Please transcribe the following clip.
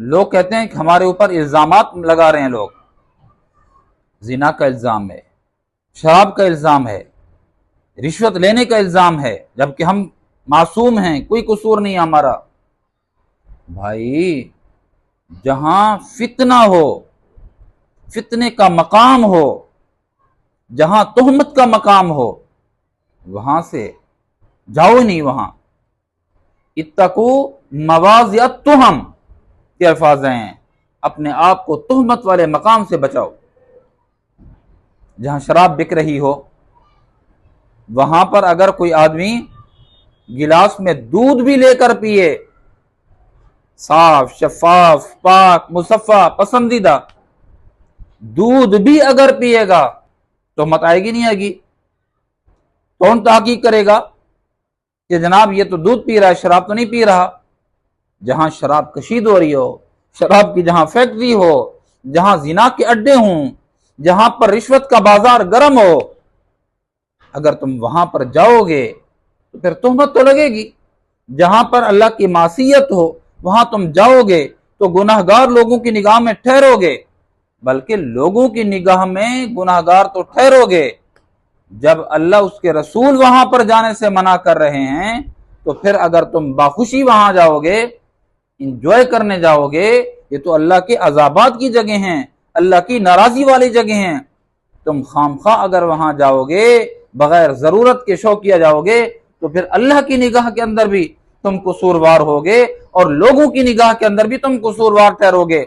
लोग कहते हैं कि हमारे ऊपर इल्जामात लगा रहे हैं लोग, जिना का इल्जाम है, शराब का इल्जाम है, रिश्वत लेने का इल्जाम है, जबकि हम मासूम हैं, कोई कसूर नहीं है हमारा। भाई जहां फितना हो, फितने का मकाम हो, जहां तोहमत का मकाम हो, वहां से जाओ नहीं। वहां इत्तकू मवाज़िअत तुहम के अल्फाज हैं, अपने आप को तोहमत वाले मकाम से बचाओ। जहां शराब बिक रही हो, वहां पर अगर कोई आदमी गिलास में दूध भी लेकर पिए, साफ शफाफ पाक मुसफ़ा पसंदीदा दूध भी अगर पिएगा तो मत आएगी नहीं आएगी? कौन तहकीक करेगा कि जनाब ये तो दूध पी रहा है, शराब तो नहीं पी रहा? जहां शराब कशीद हो रही हो, शराब की जहां फैक्ट्री हो, जहां जिना के अड्डे हों, जहां पर रिश्वत का बाजार गर्म हो, अगर तुम वहां पर जाओगे तो फिर तोहमत तो लगेगी। जहां पर अल्लाह की मासियत हो वहां तुम जाओगे तो गुनाहगार लोगों की निगाह में ठहरोगे, बल्कि लोगों की निगाह में गुनाहगार तो ठहरोगे। जब अल्लाह उसके रसूल वहां पर जाने से मना कर रहे हैं तो फिर अगर तुम बाखुशी वहां जाओगे, इंजॉय करने जाओगे, ये तो अल्लाह के अजाबात की जगह हैं, अल्लाह की नाराजी वाली जगह हैं। तुम खामखा अगर वहां जाओगे, बगैर जरूरत के शौकिया जाओगे, तो फिर अल्लाह की निगाह के अंदर भी तुम कसूरवार होगे और लोगों की निगाह के अंदर भी तुम कसूरवार ठहरोगे।